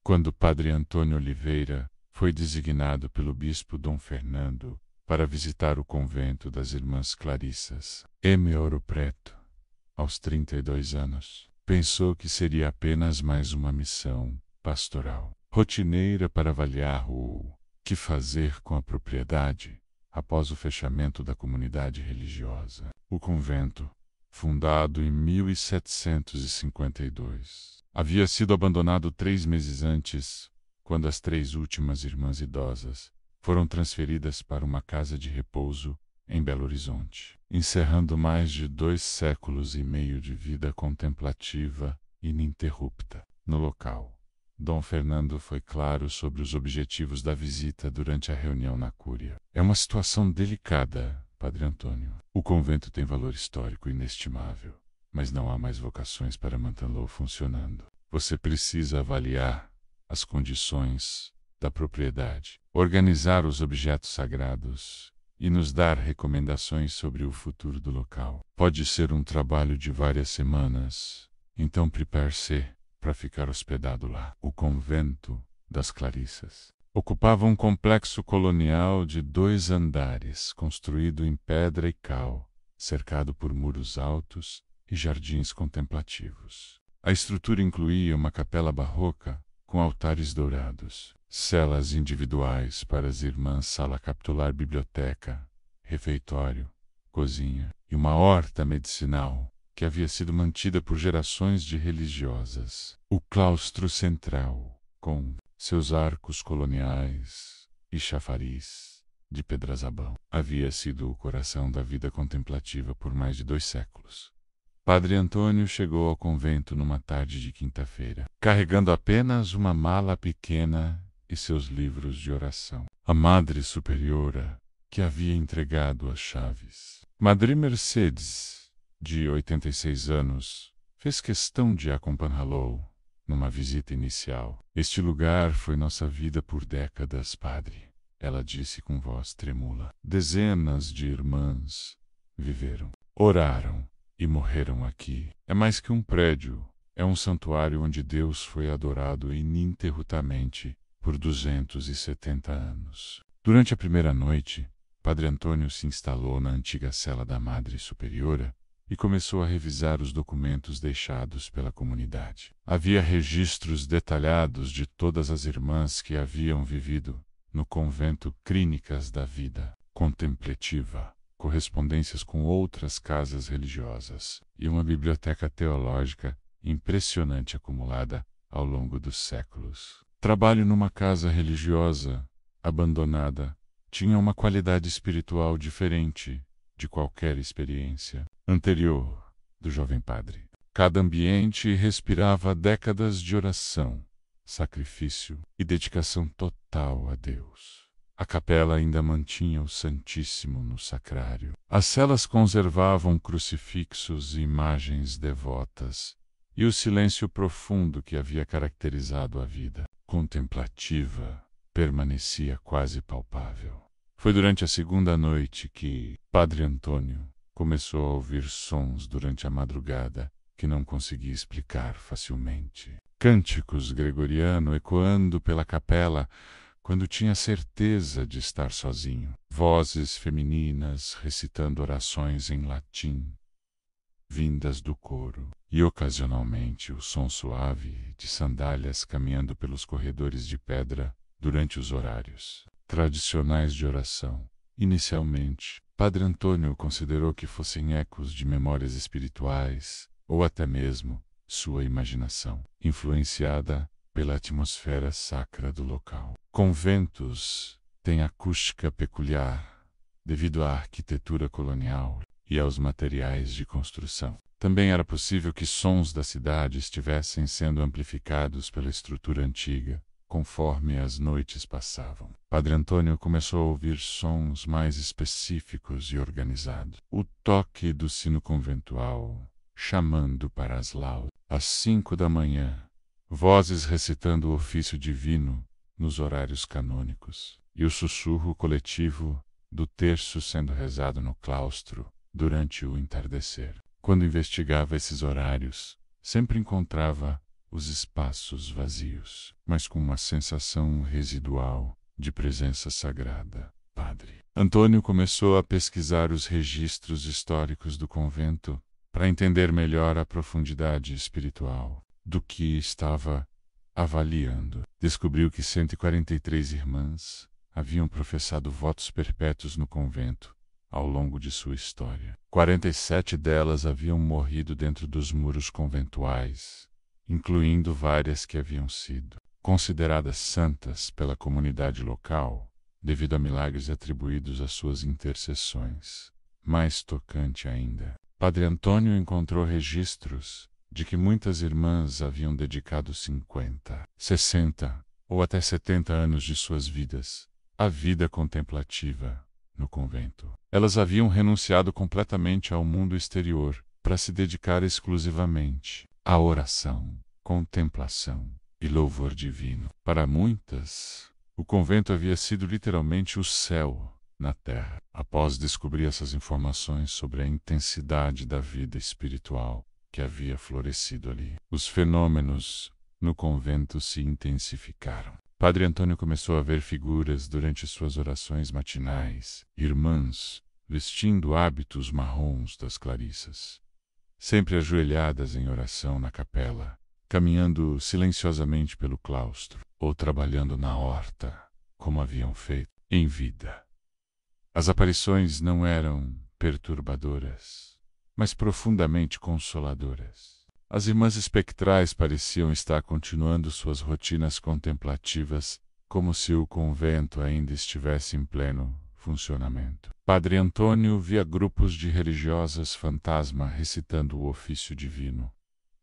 quando Padre Antônio Oliveira foi designado pelo bispo Dom Fernando para visitar o convento das Irmãs Clarissas, em Ouro Preto, aos 32 anos. Pensou que seria apenas mais uma missão pastoral, rotineira para avaliar o que fazer com a propriedade após o fechamento da comunidade religiosa. O convento, fundado em 1752, havia sido abandonado 3 meses antes, quando as 3 últimas irmãs idosas foram transferidas para uma casa de repouso em Belo Horizonte, encerrando mais de 2 séculos e meio de vida contemplativa ininterrupta no local. Dom Fernando foi claro sobre os objetivos da visita durante a reunião na Cúria. É uma situação delicada, Padre Antônio. O convento tem valor histórico inestimável, mas não há mais vocações para mantê-lo funcionando. Você precisa avaliar as condições da propriedade, organizar os objetos sagrados e nos dar recomendações sobre o futuro do local. Pode ser um trabalho de várias semanas, então prepare-se para ficar hospedado lá. O convento das Clarissas ocupava um complexo colonial de 2 andares, construído em pedra e cal, cercado por muros altos e jardins contemplativos. A estrutura incluía uma capela barroca com altares dourados, celas individuais para as irmãs, sala capitular, biblioteca, refeitório, cozinha e uma horta medicinal que havia sido mantida por gerações de religiosas. O claustro central, com seus arcos coloniais e chafariz de pedra-zabão, havia sido o coração da vida contemplativa por mais de 2 séculos. Padre Antônio chegou ao convento numa tarde de quinta-feira, carregando apenas uma mala pequena e seus livros de oração. A Madre Superiora, que havia entregado as chaves, Madre Mercedes, de 86 anos, fez questão de acompanhá-lo numa visita inicial. Este lugar foi nossa vida por décadas, padre, ela disse com voz tremula. Dezenas de irmãs viveram, oraram e morreram aqui. É mais que um prédio, é um santuário onde Deus foi adorado ininterruptamente por 270 anos. Durante a primeira noite, Padre Antônio se instalou na antiga cela da Madre Superiora e começou a revisar os documentos deixados pela comunidade. Havia registros detalhados de todas as irmãs que haviam vivido no convento Clínicas da Vida Contemplativa, correspondências com outras casas religiosas e uma biblioteca teológica impressionante acumulada ao longo dos séculos. Trabalho numa casa religiosa abandonada tinha uma qualidade espiritual diferente de qualquer experiência anterior do jovem padre. Cada ambiente respirava décadas de oração, sacrifício e dedicação total a Deus. A capela ainda mantinha o Santíssimo no sacrário. As celas conservavam crucifixos e imagens devotas, e o silêncio profundo que havia caracterizado a vida contemplativa permanecia quase palpável. Foi durante a segunda noite que Padre Antônio começou a ouvir sons durante a madrugada que não conseguia explicar facilmente. Cânticos gregorianos ecoando pela capela quando tinha certeza de estar sozinho. Vozes femininas recitando orações em latim, vindas do coro. E ocasionalmente o som suave de sandálias caminhando pelos corredores de pedra durante os horários tradicionais de oração. Inicialmente, Padre Antônio considerou que fossem ecos de memórias espirituais ou até mesmo sua imaginação, influenciada pela atmosfera sacra do local. Conventos têm acústica peculiar devido à arquitetura colonial e aos materiais de construção. Também era possível que sons da cidade estivessem sendo amplificados pela estrutura antiga, conforme as noites passavam. Padre Antônio começou a ouvir sons mais específicos e organizados. O toque do sino conventual, chamando para as laudas. Às 5 da manhã, vozes recitando o ofício divino nos horários canônicos, e o sussurro coletivo do terço sendo rezado no claustro durante o entardecer. Quando investigava esses horários, sempre encontrava os espaços vazios, mas com uma sensação residual de presença sagrada. Padre Antônio começou a pesquisar os registros históricos do convento para entender melhor a profundidade espiritual do que estava avaliando. Descobriu que 143 irmãs haviam professado votos perpétuos no convento ao longo de sua história. 47 delas haviam morrido dentro dos muros conventuais, incluindo várias que haviam sido consideradas santas pela comunidade local, devido a milagres atribuídos às suas intercessões. Mais tocante ainda, Padre Antônio encontrou registros de que muitas irmãs haviam dedicado 50, 60 ou até 70 anos de suas vidas à vida contemplativa no convento. Elas haviam renunciado completamente ao mundo exterior para se dedicar exclusivamente à oração, contemplação e louvor divino. Para muitas, o convento havia sido literalmente o céu na terra. Após descobrir essas informações sobre a intensidade da vida espiritual que havia florescido ali, os fenômenos no convento se intensificaram. Padre Antônio começou a ver figuras durante suas orações matinais, irmãs vestindo hábitos marrons das clarissas, sempre ajoelhadas em oração na capela, caminhando silenciosamente pelo claustro ou trabalhando na horta, como haviam feito em vida. As aparições não eram perturbadoras, mas profundamente consoladoras. As irmãs espectrais pareciam estar continuando suas rotinas contemplativas, como se o convento ainda estivesse em pleno funcionamento. Padre Antônio via grupos de religiosas fantasma recitando o ofício divino,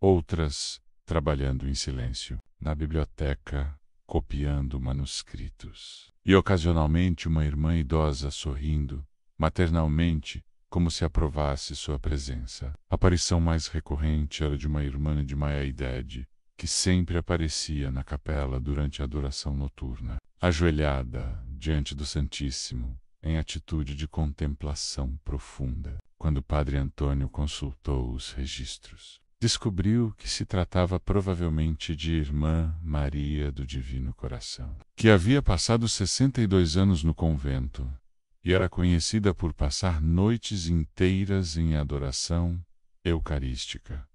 outras trabalhando em silêncio na biblioteca, copiando manuscritos. E ocasionalmente uma irmã idosa sorrindo, maternalmente, como se aprovasse sua presença. A aparição mais recorrente era de uma irmã de meia-idade, que sempre aparecia na capela durante a adoração noturna, ajoelhada diante do Santíssimo, em atitude de contemplação profunda. Quando Padre Antônio consultou os registros, descobriu que se tratava provavelmente de Irmã Maria do Divino Coração, que havia passado 62 anos no convento e era conhecida por passar noites inteiras em adoração eucarística.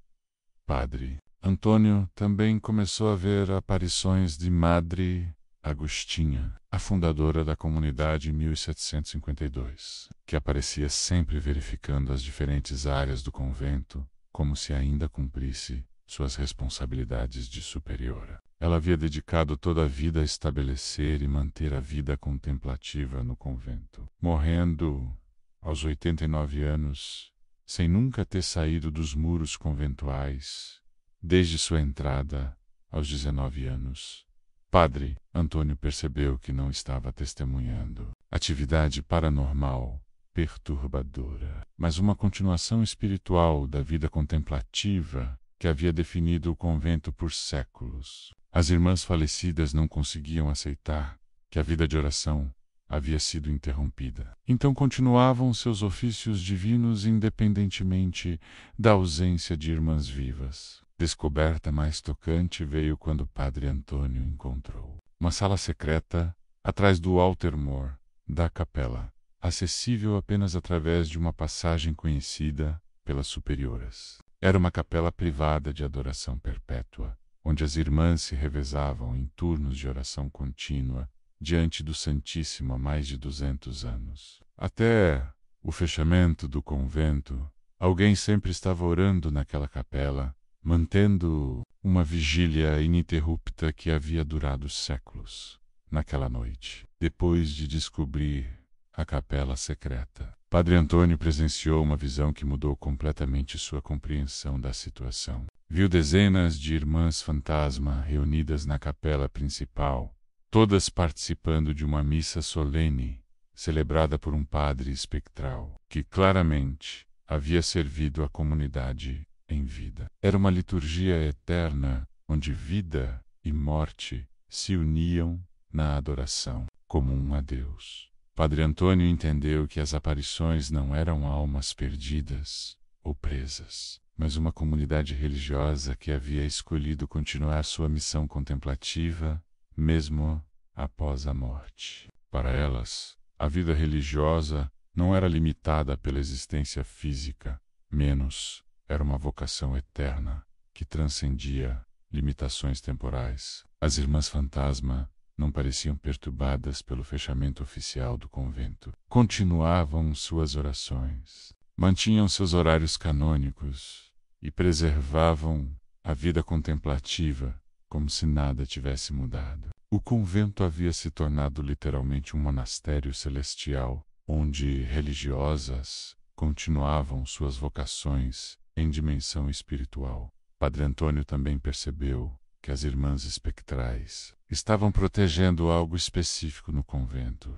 Padre Antônio também começou a ver aparições de Madre Agostinha, a fundadora da comunidade em 1752, que aparecia sempre verificando as diferentes áreas do convento, como se ainda cumprisse suas responsabilidades de superiora. Ela havia dedicado toda a vida a estabelecer e manter a vida contemplativa no convento, morrendo aos 89 anos, sem nunca ter saído dos muros conventuais, desde sua entrada aos 19 anos. Padre Antônio percebeu que não estava testemunhando atividade paranormal perturbadora, mas uma continuação espiritual da vida contemplativa que havia definido o convento por séculos. As irmãs falecidas não conseguiam aceitar que a vida de oração havia sido interrompida. Então continuavam seus ofícios divinos independentemente da ausência de irmãs vivas. Descoberta mais tocante veio quando Padre Antônio encontrou uma sala secreta atrás do altar-mor da capela, acessível apenas através de uma passagem conhecida pelas superioras. Era uma capela privada de adoração perpétua, onde as irmãs se revezavam em turnos de oração contínua diante do Santíssimo há mais de 200 anos. Até o fechamento do convento, alguém sempre estava orando naquela capela, mantendo uma vigília ininterrupta que havia durado séculos. Naquela noite, depois de descobrir a capela secreta, Padre Antônio presenciou uma visão que mudou completamente sua compreensão da situação. Viu dezenas de irmãs fantasma reunidas na capela principal, todas participando de uma missa solene, celebrada por um padre espectral, que claramente havia servido a comunidade em vida. Era uma liturgia eterna, onde vida e morte se uniam na adoração comum a Deus. Padre Antônio entendeu que as aparições não eram almas perdidas ou presas, mas uma comunidade religiosa que havia escolhido continuar sua missão contemplativa, mesmo após a morte. Para elas, a vida religiosa não era limitada pela existência física, menos era uma vocação eterna que transcendia limitações temporais. As irmãs fantasma não pareciam perturbadas pelo fechamento oficial do convento. Continuavam suas orações, mantinham seus horários canônicos e preservavam a vida contemplativa como se nada tivesse mudado. O convento havia se tornado literalmente um monastério celestial, onde religiosas continuavam suas vocações em dimensão espiritual. Padre Antônio também percebeu que as irmãs espectrais estavam protegendo algo específico no convento,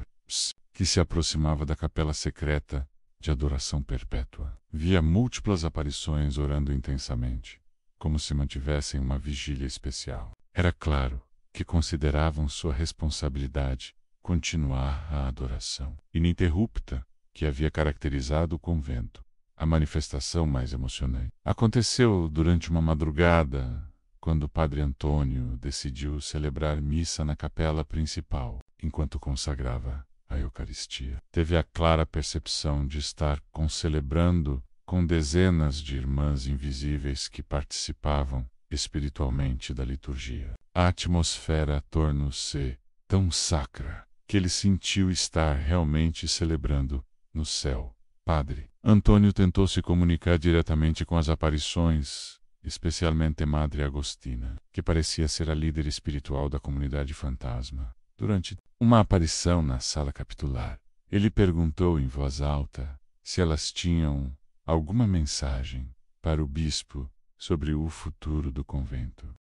que se aproximava da capela secreta de adoração perpétua. Via múltiplas aparições orando intensamente, como se mantivessem uma vigília especial. Era claro que consideravam sua responsabilidade continuar a adoração ininterrupta que havia caracterizado o convento. A manifestação mais emocionante aconteceu durante uma madrugada, quando o Padre Antônio decidiu celebrar missa na capela principal, enquanto consagrava a Eucaristia. Teve a clara percepção de estar concelebrando com dezenas de irmãs invisíveis que participavam espiritualmente da liturgia. A atmosfera tornou-se tão sacra que ele sentiu estar realmente celebrando no céu. Padre Antônio tentou se comunicar diretamente com as aparições, especialmente Madre Agostina, que parecia ser a líder espiritual da comunidade fantasma. Durante uma aparição na sala capitular, ele perguntou em voz alta se elas tinham alguma mensagem para o bispo sobre o futuro do convento.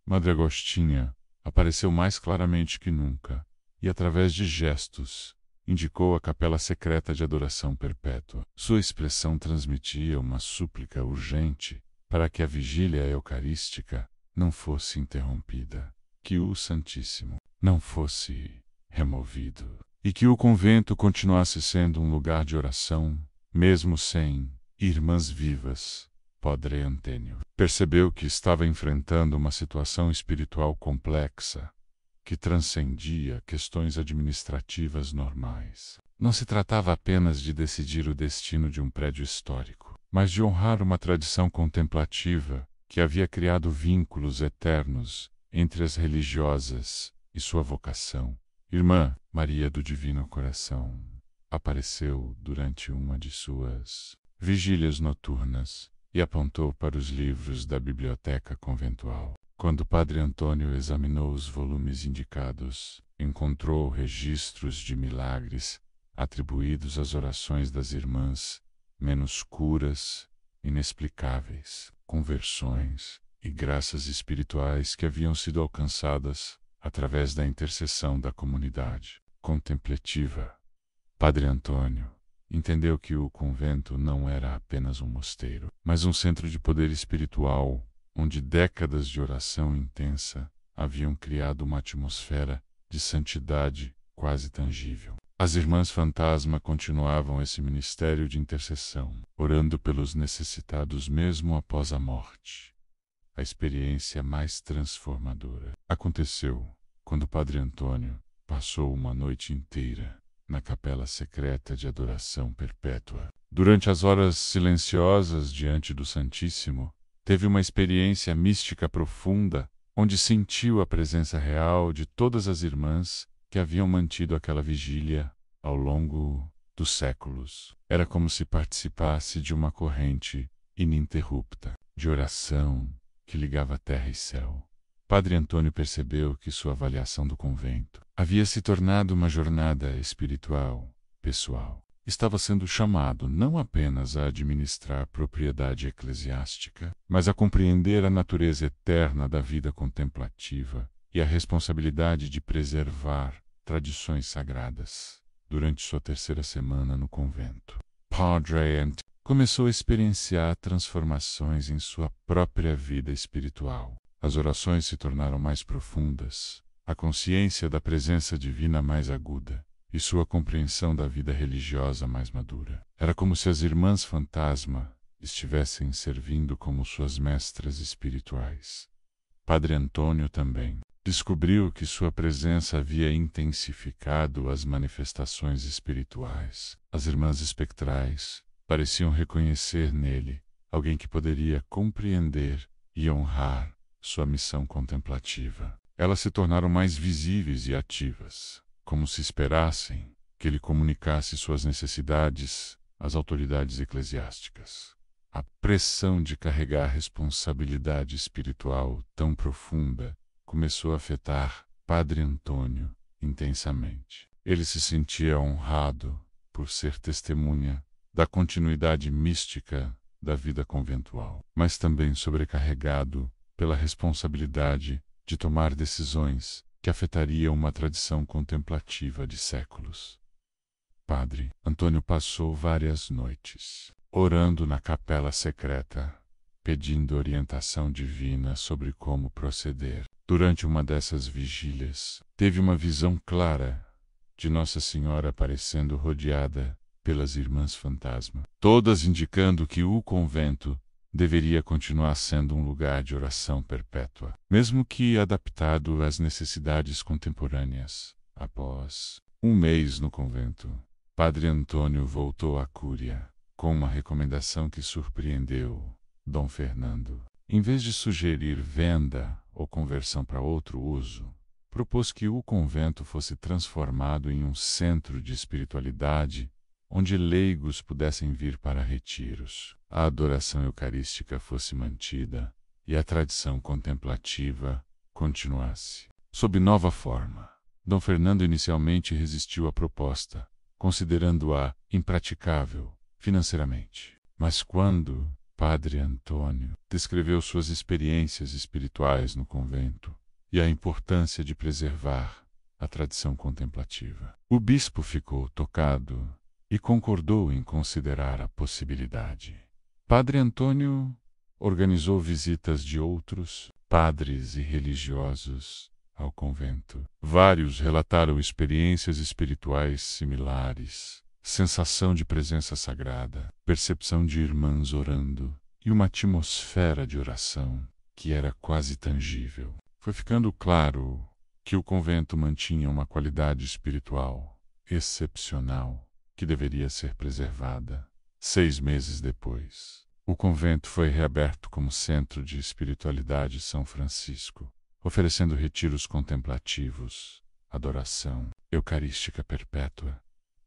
Madre Agostina apareceu mais claramente que nunca e, através de gestos, indicou a capela secreta de adoração perpétua. Sua expressão transmitia uma súplica urgente para que a vigília eucarística não fosse interrompida, que o Santíssimo não fosse removido e que o convento continuasse sendo um lugar de oração, mesmo sem irmãs vivas. Padre Antônio percebeu que estava enfrentando uma situação espiritual complexa que transcendia questões administrativas normais. Não se tratava apenas de decidir o destino de um prédio histórico, mas de honrar uma tradição contemplativa que havia criado vínculos eternos entre as religiosas e sua vocação. Irmã Maria do Divino Coração apareceu durante uma de suas vigílias noturnas e apontou para os livros da biblioteca conventual. Quando o Padre Antônio examinou os volumes indicados, encontrou registros de milagres atribuídos às orações das irmãs menos curas, inexplicáveis, conversões e graças espirituais que haviam sido alcançadas através da intercessão da comunidade contemplativa. Padre Antônio entendeu que o convento não era apenas um mosteiro, mas um centro de poder espiritual, onde décadas de oração intensa haviam criado uma atmosfera de santidade quase tangível. As irmãs fantasma continuavam esse ministério de intercessão, orando pelos necessitados mesmo após a morte. A experiência mais transformadora aconteceu quando o Padre Antônio passou uma noite inteira na capela secreta de adoração perpétua. Durante as horas silenciosas diante do Santíssimo, teve uma experiência mística profunda, onde sentiu a presença real de todas as irmãs que haviam mantido aquela vigília ao longo dos séculos. Era como se participasse de uma corrente ininterrupta de oração que ligava terra e céu. Padre Antônio percebeu que sua avaliação do convento havia se tornado uma jornada espiritual, pessoal. Estava sendo chamado não apenas a administrar propriedade eclesiástica, mas a compreender a natureza eterna da vida contemplativa e a responsabilidade de preservar tradições sagradas. Durante sua terceira semana no convento, Padre Antônio começou a experienciar transformações em sua própria vida espiritual. As orações se tornaram mais profundas, a consciência da presença divina mais aguda e sua compreensão da vida religiosa mais madura. Era como se as irmãs fantasma estivessem servindo como suas mestras espirituais. Padre Antônio também descobriu que sua presença havia intensificado as manifestações espirituais. As irmãs espectrais pareciam reconhecer nele alguém que poderia compreender e honrar sua missão contemplativa. Elas se tornaram mais visíveis e ativas, como se esperassem que ele comunicasse suas necessidades às autoridades eclesiásticas. A pressão de carregar responsabilidade espiritual tão profunda começou a afetar Padre Antônio intensamente. Ele se sentia honrado por ser testemunha da continuidade mística da vida conventual, mas também sobrecarregado pela responsabilidade de tomar decisões que afetariam uma tradição contemplativa de séculos. Padre Antônio passou várias noites orando na capela secreta, pedindo orientação divina sobre como proceder. Durante uma dessas vigílias, teve uma visão clara de Nossa Senhora aparecendo rodeada pelas irmãs fantasma, todas indicando que o convento deveria continuar sendo um lugar de oração perpétua, mesmo que adaptado às necessidades contemporâneas. Após um mês no convento, Padre Antônio voltou à Cúria com uma recomendação que surpreendeu Dom Fernando. Em vez de sugerir venda ou conversão para outro uso, propôs que o convento fosse transformado em um centro de espiritualidade onde leigos pudessem vir para retiros, a adoração eucarística fosse mantida e a tradição contemplativa continuasse. Sob nova forma, Dom Fernando inicialmente resistiu à proposta, considerando-a impraticável financeiramente. Mas quando Padre Antônio descreveu suas experiências espirituais no convento e a importância de preservar a tradição contemplativa, o bispo ficou tocado e concordou em considerar a possibilidade. Padre Antônio organizou visitas de outros padres e religiosos ao convento. Vários relataram experiências espirituais similares, sensação de presença sagrada, percepção de irmãs orando e uma atmosfera de oração que era quase tangível. Foi ficando claro que o convento mantinha uma qualidade espiritual excepcional que deveria ser preservada. 6 meses depois, o convento foi reaberto como Centro de Espiritualidade São Francisco, oferecendo retiros contemplativos, adoração eucarística perpétua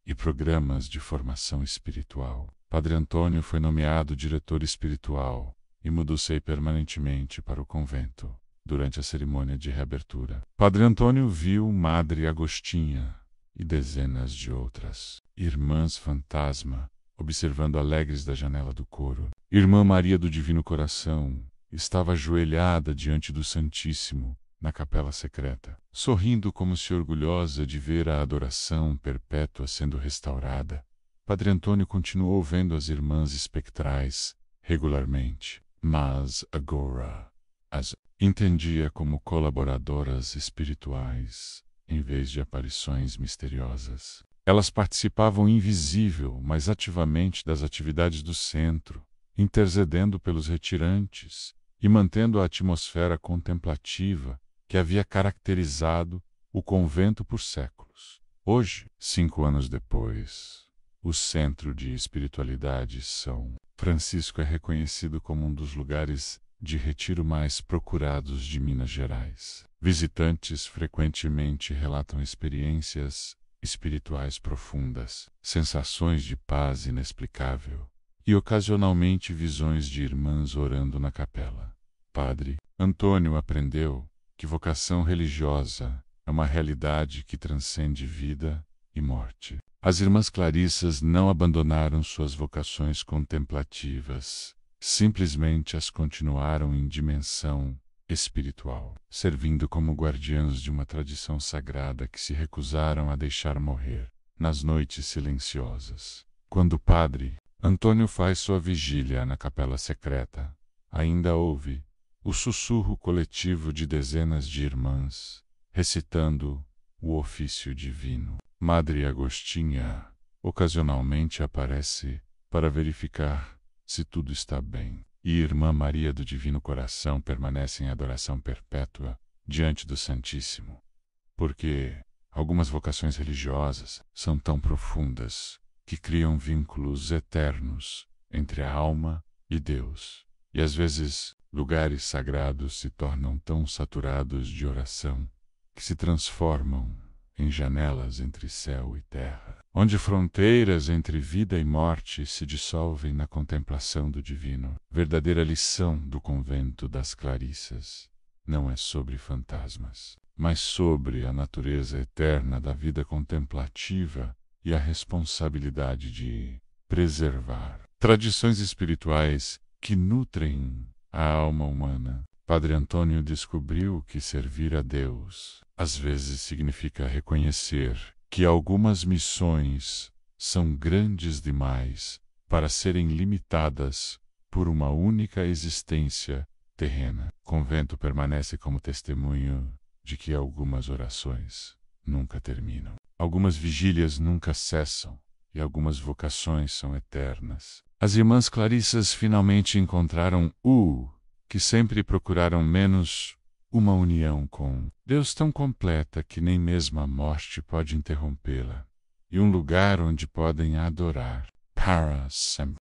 e programas de formação espiritual. Padre Antônio foi nomeado diretor espiritual e mudou-se permanentemente para o convento durante a cerimônia de reabertura. Padre Antônio viu Madre Agostinha e dezenas de outras irmãs fantasma observando alegres da janela do coro. Irmã Maria do Divino Coração estava ajoelhada diante do Santíssimo na capela secreta, sorrindo como se orgulhosa de ver a adoração perpétua sendo restaurada. Padre Antônio continuou vendo as irmãs espectrais regularmente, mas agora as entendia como colaboradoras espirituais em vez de aparições misteriosas. Elas participavam invisível, mas ativamente das atividades do centro, intercedendo pelos retirantes e mantendo a atmosfera contemplativa que havia caracterizado o convento por séculos. Hoje, 5 anos depois, o Centro de Espiritualidade São Francisco é reconhecido como um dos lugares de retiro mais procurados de Minas Gerais. Visitantes frequentemente relatam experiências espirituais profundas, sensações de paz inexplicável e ocasionalmente visões de irmãs orando na capela. Padre Antônio aprendeu que vocação religiosa é uma realidade que transcende vida e morte. As irmãs clarissas não abandonaram suas vocações contemplativas, simplesmente as continuaram em dimensão espiritual, servindo como guardiãs de uma tradição sagrada que se recusaram a deixar morrer nas noites silenciosas. Quando o Padre Antônio faz sua vigília na capela secreta, ainda ouve o sussurro coletivo de dezenas de irmãs recitando o ofício divino. Madre Agostinha ocasionalmente aparece para verificar se tudo está bem. E Irmã Maria do Divino Coração permanece em adoração perpétua diante do Santíssimo, porque algumas vocações religiosas são tão profundas que criam vínculos eternos entre a alma e Deus. E às vezes lugares sagrados se tornam tão saturados de oração que se transformam em janelas entre céu e terra, onde fronteiras entre vida e morte se dissolvem na contemplação do divino. Verdadeira lição do convento das Clarissas não é sobre fantasmas, mas sobre a natureza eterna da vida contemplativa e a responsabilidade de preservar tradições espirituais que nutrem a alma humana. Padre Antônio descobriu que servir a Deus às vezes significa reconhecer que algumas missões são grandes demais para serem limitadas por uma única existência terrena. O convento permanece como testemunho de que algumas orações nunca terminam. Algumas vigílias nunca cessam e algumas vocações são eternas. As irmãs Clarissas finalmente encontraram que sempre procuraram menos uma união com Deus tão completa que nem mesmo a morte pode interrompê-la, e um lugar onde podem adorar para sempre.